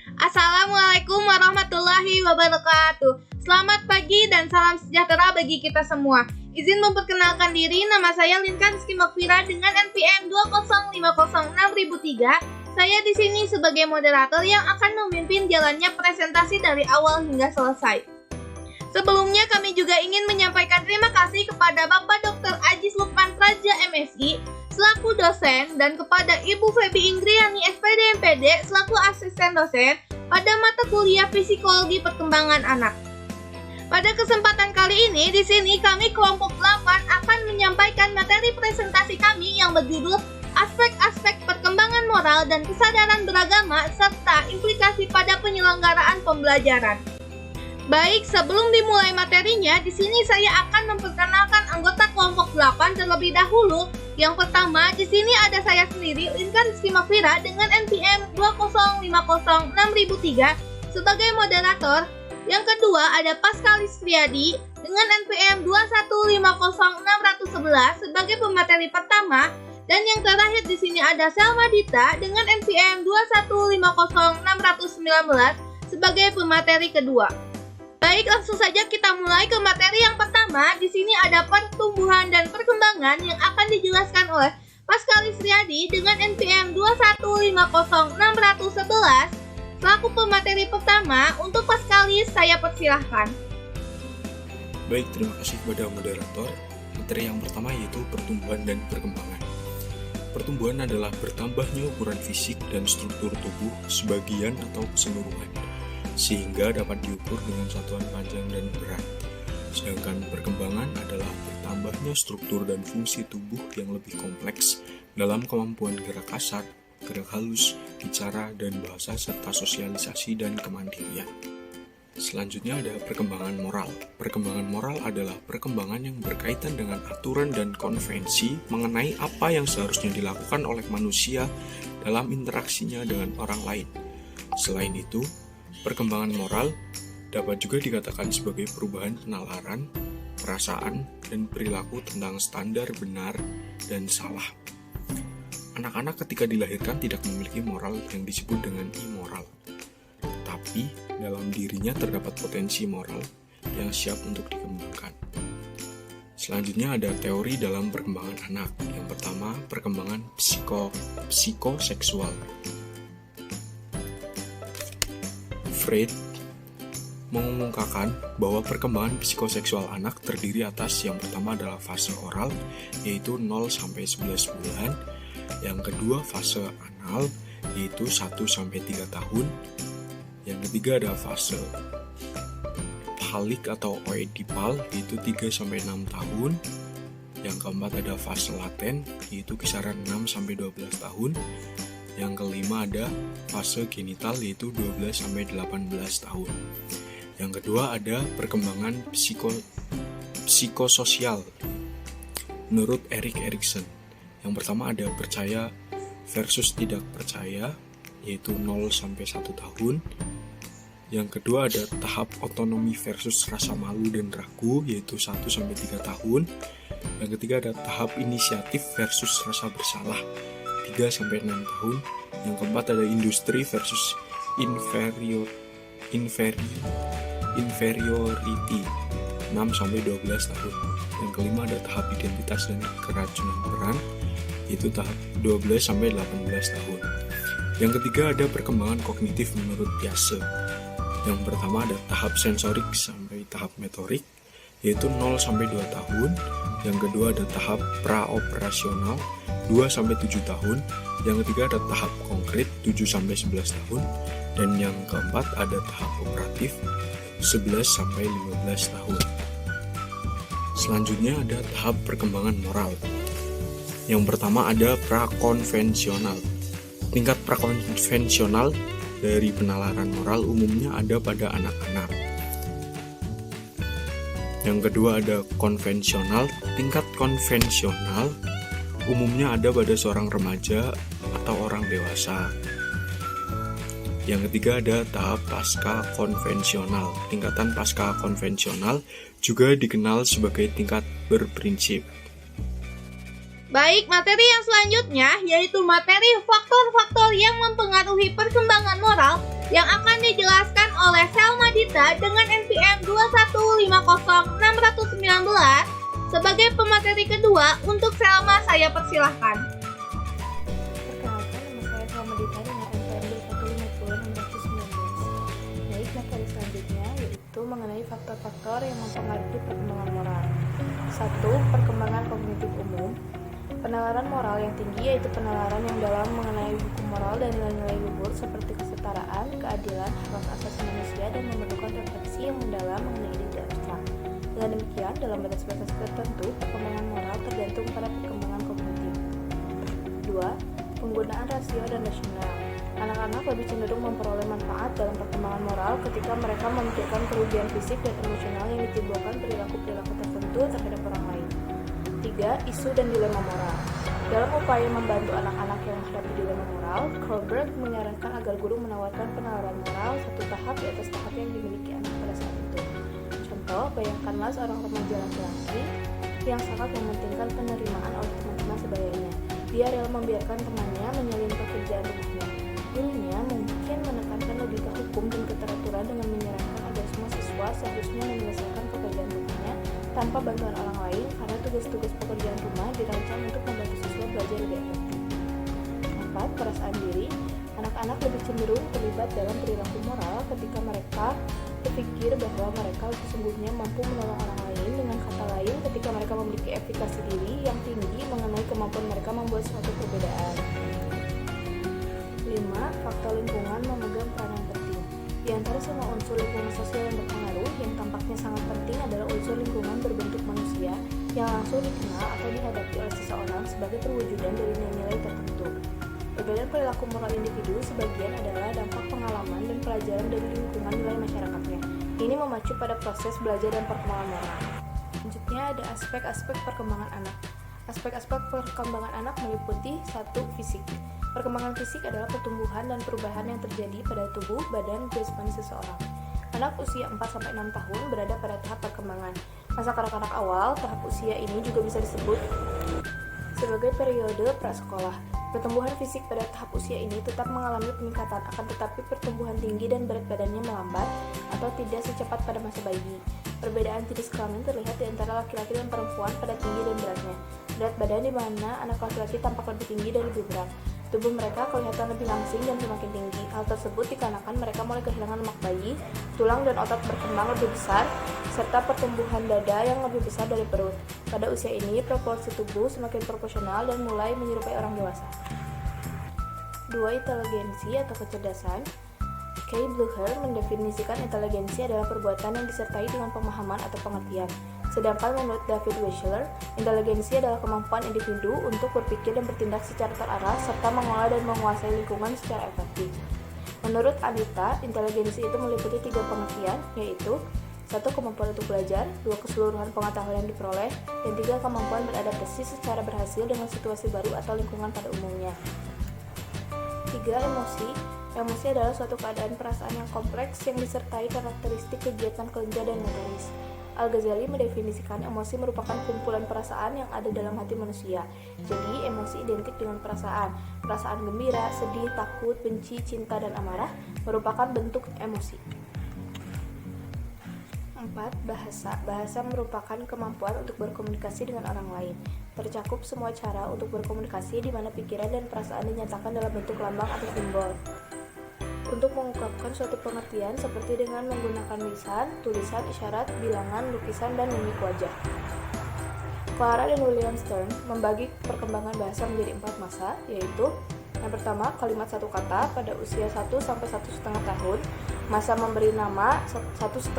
Assalamualaikum warahmatullahi wabarakatuh. Selamat pagi dan salam sejahtera bagi kita semua. Izin memperkenalkan diri, nama saya Linka Rizky Makfira dengan NPM 20506.003. Saya di sini sebagai moderator yang akan memimpin jalannya presentasi dari awal hingga selesai. Sebelumnya kami juga ingin menyampaikan terima kasih kepada Bapak Dr. Ajis Lukman Praja MSI selaku dosen dan kepada Ibu Febi Ingriani SPD MPD selaku asisten dosen pada mata kuliah Psikologi Perkembangan Anak. Pada kesempatan kali ini, di sini kami kelompok 8 akan menyampaikan materi presentasi kami yang berjudul Aspek-aspek perkembangan moral dan kesadaran beragama serta implikasi pada penyelenggaraan pembelajaran. Baik, sebelum dimulai materinya, di sini saya akan memperkenalkan anggota kelompok 8 terlebih dahulu. Yang pertama, di sini ada saya sendiri, Linka Rizky Makfira dengan NPM 20506.003 sebagai moderator. Yang kedua ada Paskalis Triadi dengan NPM 2150611 sebagai pemateri pertama. Dan yang terakhir di sini ada Selma Dita dengan NPM 2150619 sebagai pemateri kedua. Baik, langsung saja kita mulai ke materi yang pertama. Di sini ada pertumbuhan dan perkembangan yang akan dijelaskan oleh Paskalis Triadi dengan NPM 2150611 selaku pemateri pertama. Untuk Paskalis, saya persilahkan. Baik, terima kasih kepada moderator. Materi yang pertama yaitu pertumbuhan dan perkembangan. Pertumbuhan adalah bertambahnya ukuran fisik dan struktur tubuh sebagian atau keseluruhan, sehingga dapat diukur dengan satuan panjang dan berat. Sedangkan perkembangan adalah bertambahnya struktur dan fungsi tubuh yang lebih kompleks dalam kemampuan gerak kasar, gerak halus, bicara, dan bahasa, serta sosialisasi dan kemandirian. Selanjutnya ada perkembangan moral. Perkembangan moral adalah perkembangan yang berkaitan dengan aturan dan konvensi mengenai apa yang seharusnya dilakukan oleh manusia dalam interaksinya dengan orang lain. Selain itu, perkembangan moral dapat juga dikatakan sebagai perubahan penalaran, perasaan, dan perilaku tentang standar benar dan salah. Anak-anak ketika dilahirkan tidak memiliki moral yang disebut dengan immoral. Tapi dalam dirinya terdapat potensi moral yang siap untuk dikembangkan. Selanjutnya ada teori dalam perkembangan anak. Yang pertama, perkembangan psikoseksual. Freud mengumumkakan bahwa perkembangan psikoseksual anak terdiri atas yang pertama adalah fase oral, yaitu 0-11 bulan. Yang kedua fase anal, yaitu 1-3 tahun. Yang ketiga ada fase phalic atau oedipal, yaitu 3-6 tahun. Yang keempat ada fase laten, yaitu kisaran 6-12 tahun. Yang kelima ada fase genital, yaitu 12-18 tahun. Yang kedua ada perkembangan psikososial menurut Erik Erikson. Yang pertama ada percaya versus tidak percaya, yaitu 0-1 tahun. Yang kedua ada tahap otonomi versus rasa malu dan ragu, yaitu 1-3 tahun. Yang ketiga ada tahap inisiatif versus rasa bersalah, 3-6 tahun. Yang keempat ada industri versus inferiority, 6-12 tahun. Yang kelima ada tahap identitas dan keracunan peran, yaitu tahap 12-18 tahun. Yang ketiga ada perkembangan kognitif menurut Piaget. Yang pertama ada tahap sensorik sampai tahap motorik, yaitu 0-2 tahun. Yang kedua ada tahap praoperasional, 2-7 tahun. Yang ketiga ada tahap konkret, 7-11 tahun. Dan yang keempat ada tahap operatif, 11-15 tahun. Selanjutnya ada tahap perkembangan moral. Yang pertama ada prakonvensional. Tingkat prakonvensional dari penalaran moral umumnya ada pada anak-anak. Yang kedua ada konvensional. Tingkat konvensional umumnya ada pada seorang remaja atau orang dewasa. Yang ketiga ada tahap pasca konvensional. Tingkatan pasca konvensional juga dikenal sebagai tingkat berprinsip. Baik, materi yang selanjutnya yaitu materi faktor-faktor yang mempengaruhi perkembangan moral yang akan dijelaskan oleh Selma Dita dengan NPM 2150619 sebagai pemateri kedua. Untuk Selma, saya persilahkan. Perkenalkan, nama saya Selma Dita dengan NPM 2150619. Baik, materi selanjutnya yaitu mengenai faktor-faktor yang mempengaruhi perkembangan moral. 1. Perkembangan kognitif umum. Penalaran moral yang tinggi yaitu penalaran yang dalam mengenai hukum moral dan nilai-nilai luhur seperti kesetaraan, keadilan, hak asasi manusia, dan memerlukan refleksi yang mendalam mengenai ide abstrak. Dengan demikian, dalam batas-batas tertentu, perkembangan moral tergantung pada perkembangan kognitif. 2. Penggunaan rasio dan rasional. Anak-anak lebih cenderung memperoleh manfaat dalam perkembangan moral ketika mereka memikirkan kerugian fisik dan emosional yang ditimbulkan perilaku-perilaku tertentu terhadap orang lain. 3. Isu dan dilema moral. Dalam upaya membantu anak-anak yang menghadapi dilema moral, Kohlberg menyarankan agar guru menawarkan penalaran moral satu tahap di atas tahap yang dimiliki anak pada saat itu. Contoh, bayangkanlah seorang remaja laki-laki yang sangat mementingkan penerimaan oleh teman-teman sebayanya. Dia rela membiarkan temannya menyalin pekerjaan rumahnya. Gurunya mungkin menekankan logika hukum dan keteraturan dengan menyarankan agar semua siswa seharusnya menyelesaikan pekerjaan rumahnya tanpa bantuan orang lain, karena tugas-tugas pekerjaan rumah dirancang untuk membantu siswa belajar lebih efektif. 4. Perasaan diri. Anak-anak lebih cenderung terlibat dalam perilaku moral ketika mereka berpikir bahwa mereka sesungguhnya mampu menolong orang lain. Dengan kata lain, ketika mereka memiliki efikasi diri yang tinggi mengenai kemampuan mereka membuat suatu perbedaan. 5. Faktor lingkungan memegang peran yang penting. Di antara semua unsur lingkungan sosial yang berpengaruh, yang tampaknya sangat penting adalah unsur lingkungan berbentuk manusia yang langsung dikenal atau dihadapi oleh seseorang sebagai perwujudan dari nilai-nilai tertentu. Perbedaan perilaku moral individu sebagian adalah dampak pengalaman dan pelajaran dari lingkungan nilai masyarakatnya. Ini memacu pada proses belajar dan perkembangan moral. Selanjutnya ada aspek-aspek perkembangan anak. Aspek-aspek perkembangan anak meliputi 1. Fisik. Perkembangan fisik adalah pertumbuhan dan perubahan yang terjadi pada tubuh, badan, jasmani seseorang. Anak usia 4-6 tahun berada pada tahap perkembangan. Masa kanak-kanak awal, tahap usia ini juga bisa disebut sebagai periode prasekolah. Pertumbuhan fisik pada tahap usia ini tetap mengalami peningkatan, akan tetapi pertumbuhan tinggi dan berat badannya melambat atau tidak secepat pada masa bayi. Perbedaan jenis kelamin terlihat di antara laki-laki dan perempuan pada tinggi dan beratnya. Berat badan di mana anak laki-laki tampak lebih tinggi dan lebih berat. Tubuh mereka kelihatan lebih langsing dan semakin tinggi. Hal tersebut dikarenakan mereka mulai kehilangan lemak bayi, tulang dan otot berkembang lebih besar, serta pertumbuhan dada yang lebih besar dari perut. Pada usia ini, proporsi tubuh semakin proporsional dan mulai menyerupai orang dewasa. 2. Inteligensi atau kecerdasan. Kay Blucher mendefinisikan inteligensi adalah perbuatan yang disertai dengan pemahaman atau pengertian. Sedangkan menurut David Weschler, inteligensi adalah kemampuan individu untuk berpikir dan bertindak secara terarah serta mengolah dan menguasai lingkungan secara efektif. Menurut Anita, inteligensi itu meliputi 3 pengertian, yaitu 1. Kemampuan untuk belajar, 2. Keseluruhan pengetahuan yang diperoleh, dan 3. Kemampuan beradaptasi secara berhasil dengan situasi baru atau lingkungan pada umumnya. 3. Emosi. Emosi adalah suatu keadaan perasaan yang kompleks yang disertai karakteristik kegiatan kelenjar dan motoris. Al-Ghazali mendefinisikan emosi merupakan kumpulan perasaan yang ada dalam hati manusia. Jadi, emosi identik dengan perasaan. Perasaan gembira, sedih, takut, benci, cinta, dan amarah merupakan bentuk emosi. 4. Bahasa. Bahasa merupakan kemampuan untuk berkomunikasi dengan orang lain. Tercakup semua cara untuk berkomunikasi di mana pikiran dan perasaan dinyatakan dalam bentuk lambang atau simbol. Untuk mengungkapkan suatu pengertian seperti dengan menggunakan lisan, tulisan, isyarat, bilangan, lukisan, dan mimik wajah. Clara dan William Stern membagi perkembangan bahasa menjadi 4 masa, yaitu yang pertama, kalimat satu kata pada usia 1-1,5 tahun, masa memberi nama 1,5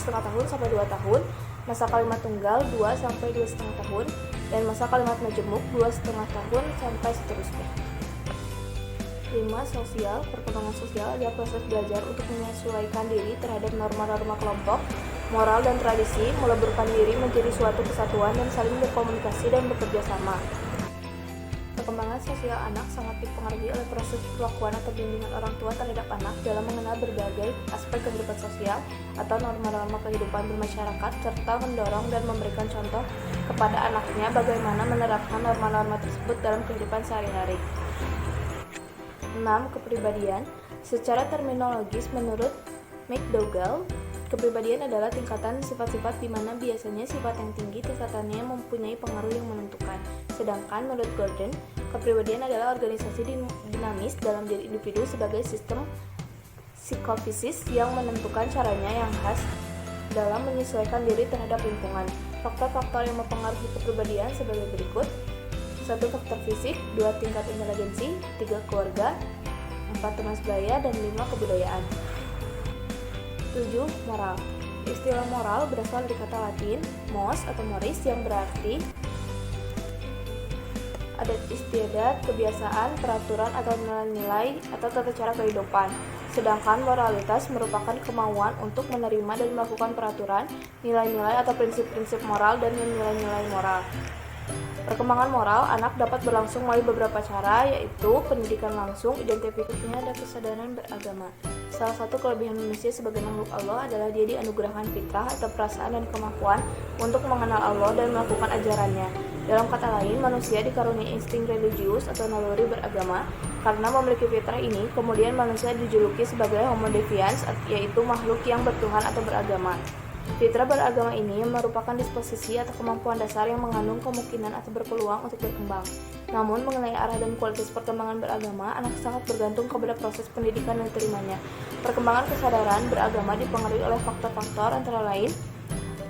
tahun sampai 2 tahun, masa kalimat tunggal 2-2,5 tahun, dan masa kalimat majemuk 2,5 tahun sampai seterusnya. 5. Sosial. Perkembangan sosial adalah proses belajar untuk menyesuaikan diri terhadap norma-norma kelompok, moral dan tradisi, meleburkan diri menjadi suatu kesatuan dan saling berkomunikasi dan bekerja sama. Perkembangan sosial anak sangat dipengaruhi oleh proses perlakuan atau bimbingan orang tua terhadap anak dalam mengenal berbagai aspek kehidupan sosial atau norma-norma kehidupan bermasyarakat, serta mendorong dan memberikan contoh kepada anaknya bagaimana menerapkan norma-norma tersebut dalam kehidupan sehari-hari. 6. Kepribadian. Secara terminologis, menurut McDougall, kepribadian adalah tingkatan sifat-sifat di mana biasanya sifat yang tinggi tingkatannya mempunyai pengaruh yang menentukan. Sedangkan menurut Gordon, kepribadian adalah organisasi dinamis dalam diri individu sebagai sistem psikofisis yang menentukan caranya yang khas dalam menyesuaikan diri terhadap lingkungan. Faktor-faktor yang mempengaruhi kepribadian sebagai berikut: 1. Faktor fisik, 2. Tingkat inteligensi, 3. Keluarga, 4. Teman sebaya, dan 5. Kebudayaan. 7. Moral. Istilah moral berasal dari kata Latin mos atau moris yang berarti adat istiadat, kebiasaan, peraturan atau nilai-nilai atau tata cara kehidupan. Sedangkan moralitas merupakan kemauan untuk menerima dan melakukan peraturan, nilai-nilai atau prinsip-prinsip moral dan nilai-nilai moral. Perkembangan moral anak dapat berlangsung melalui beberapa cara, yaitu pendidikan langsung, identifikasinya, dan kesadaran beragama. Salah satu kelebihan manusia sebagai makhluk Allah adalah dia dianugerahkan fitrah atau perasaan dan kemampuan untuk mengenal Allah dan melakukan ajarannya. Dalam kata lain, manusia dikaruniai insting religius atau naluri beragama. Karena memiliki fitrah ini, kemudian manusia dijuluki sebagai homo devians, yaitu makhluk yang bertuhan atau beragama. Fitrah beragama ini merupakan disposisi atau kemampuan dasar yang mengandung kemungkinan atau berpeluang untuk berkembang. Namun, mengenai arah dan kualitas perkembangan beragama, anak sangat bergantung kepada proses pendidikan yang diterimanya. Perkembangan kesadaran beragama dipengaruhi oleh faktor-faktor antara lain: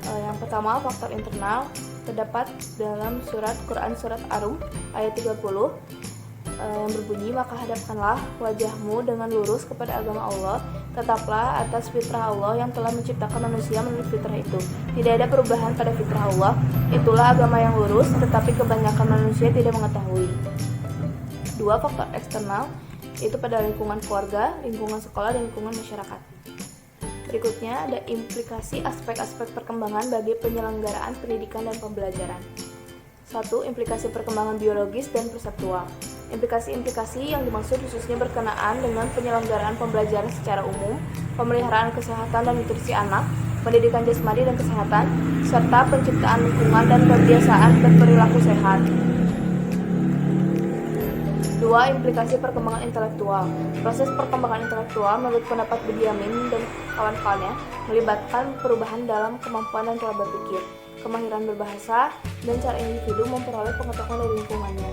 yang pertama, faktor internal, terdapat dalam Quran surat Ar-Rum ayat 30 yang berbunyi, "Maka hadapkanlah wajahmu dengan lurus kepada agama Allah, tetaplah atas fitrah Allah yang telah menciptakan manusia menurut fitrah itu. Tidak ada perubahan pada fitrah Allah, itulah agama yang lurus, tetapi kebanyakan manusia tidak mengetahui." 2. Faktor eksternal, yaitu pada lingkungan keluarga, lingkungan sekolah, dan lingkungan masyarakat. Berikutnya ada implikasi aspek-aspek perkembangan bagi penyelenggaraan pendidikan dan pembelajaran. 1. Implikasi perkembangan biologis dan perseptual. Implikasi-implikasi yang dimaksud khususnya berkenaan dengan penyelenggaraan pembelajaran secara umum, pemeliharaan kesehatan dan nutrisi anak, pendidikan jasmani dan kesehatan, serta penciptaan lingkungan dan kebiasaan berperilaku sehat. 2. Implikasi perkembangan intelektual. Proses perkembangan intelektual menurut pendapat Benjamin dan kawan-kawannya melibatkan perubahan dalam kemampuan dan cara berpikir, kemahiran berbahasa, dan cara individu memperoleh pengetahuan dari lingkungannya.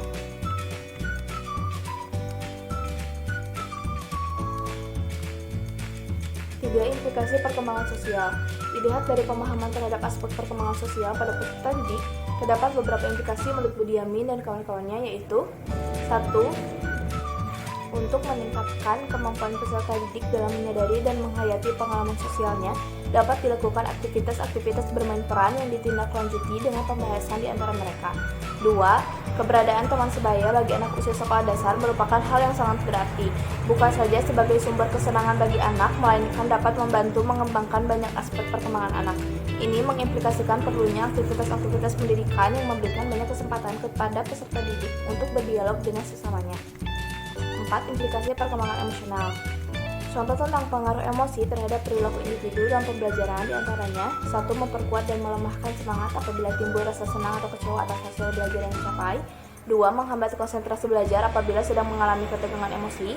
3. Implikasi perkembangan sosial. Dilihat dari pemahaman terhadap aspek perkembangan sosial pada peserta didik, terdapat beberapa implikasi menurut Benjamin dan kawan-kawannya, yaitu: 1. Untuk meningkatkan kemampuan peserta didik dalam menyadari dan menghayati pengalaman sosialnya, dapat dilakukan aktivitas-aktivitas bermain peran yang ditindaklanjuti dengan pembahasan di antara mereka. 2. Keberadaan teman sebaya bagi anak usia sekolah dasar merupakan hal yang sangat berarti, bukan saja sebagai sumber kesenangan bagi anak, melainkan dapat membantu mengembangkan banyak aspek perkembangan anak. Ini mengimplikasikan perlunya aktivitas-aktivitas pendidikan yang memberikan banyak kesempatan kepada peserta didik untuk berdialog dengan sesamanya. 4. Implikasi perkembangan emosional. Contoh tentang pengaruh emosi terhadap perilaku individu dan pembelajaran diantaranya: 1. Memperkuat dan melemahkan semangat apabila timbul rasa senang atau kecewa atas hasil belajar yang dicapai. 2. Menghambat konsentrasi belajar apabila sedang mengalami ketegangan emosi.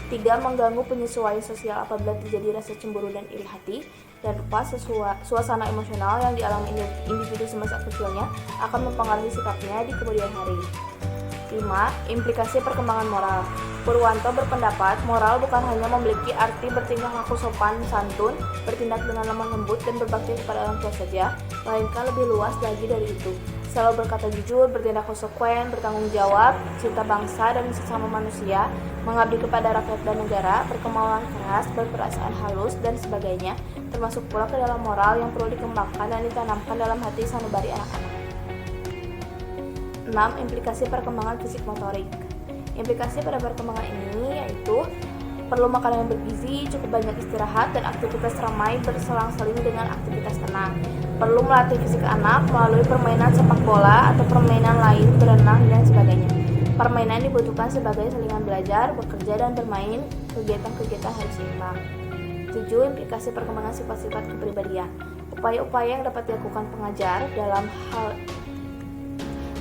3. Mengganggu penyesuaian sosial apabila terjadi rasa cemburu dan iri hati. Dan 4. Suasana emosional yang dialami individu semasa kecilnya akan mempengaruhi sikapnya di kemudian hari. 5. Implikasi perkembangan moral. Purwanto berpendapat, moral bukan hanya memiliki arti bertingkah laku sopan santun, bertindak dengan lemah lembut dan berbakti kepada orang tua saja, melainkan lebih luas lagi dari itu. Selalu berkata jujur, bertindak konsekuen, bertanggung jawab, cinta bangsa dan sesama manusia, mengabdi kepada rakyat dan negara, berkemauan keras, berperasaan halus, dan sebagainya, termasuk pula ke dalam moral yang perlu dikembangkan dan ditanamkan dalam hati sanubari anak-anak. 6. Implikasi perkembangan fisik motorik. Implikasi pada perkembangan ini yaitu perlu makanan yang bergizi, cukup banyak istirahat, dan aktivitas ramai berselang-seling dengan aktivitas tenang. Perlu melatih fisik anak melalui permainan sepak bola atau permainan lain, berenang, dan sebagainya. Permainan dibutuhkan sebagai selingan belajar, bekerja, dan bermain. Kegiatan-kegiatan harus seimbang. 7. Implikasi perkembangan sifat-sifat kepribadian. Upaya-upaya yang dapat dilakukan pengajar dalam hal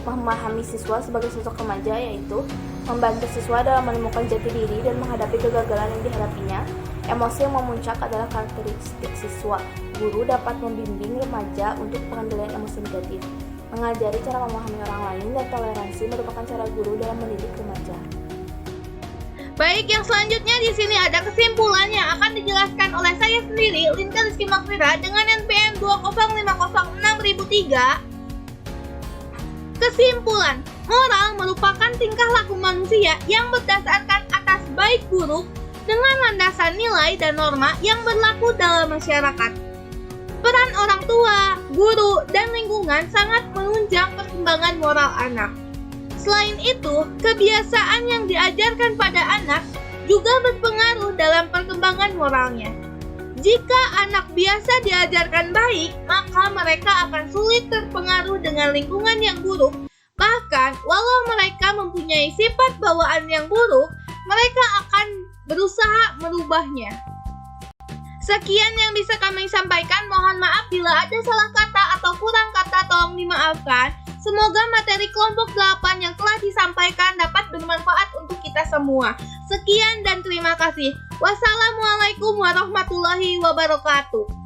memahami siswa sebagai sosok remaja yaitu: membantu siswa dalam menemukan jati diri dan menghadapi kegagalan yang dihadapinya. Emosi yang memuncak adalah karakteristik siswa. Guru dapat membimbing remaja untuk pengendalian emosi negatif, mengajari cara memahami orang lain, dan toleransi merupakan cara guru dalam mendidik remaja. Baik, yang selanjutnya di sini ada kesimpulan yang akan dijelaskan oleh saya sendiri, Linka Rizky Makfira, dengan NPM 20506-2003. Kesimpulan, moral merupakan tingkah laku manusia yang berdasarkan atas baik buruk dengan landasan nilai dan norma yang berlaku dalam masyarakat. Peran orang tua, guru, dan lingkungan sangat menunjang perkembangan moral anak. Selain itu, kebiasaan yang diajarkan pada anak juga berpengaruh dalam perkembangan moralnya. Jika anak biasa diajarkan baik, maka mereka akan sulit terpengaruh dengan lingkungan yang buruk. Bahkan, walau mereka mempunyai sifat bawaan yang buruk, mereka akan berusaha merubahnya. Sekian yang bisa kami sampaikan. Mohon maaf bila ada salah kata atau kurang kata, tolong dimaafkan. Semoga materi kelompok 8 yang telah disampaikan dapat bermanfaat untuk kita semua. Sekian dan terima kasih. Wassalamualaikum warahmatullahi wabarakatuh.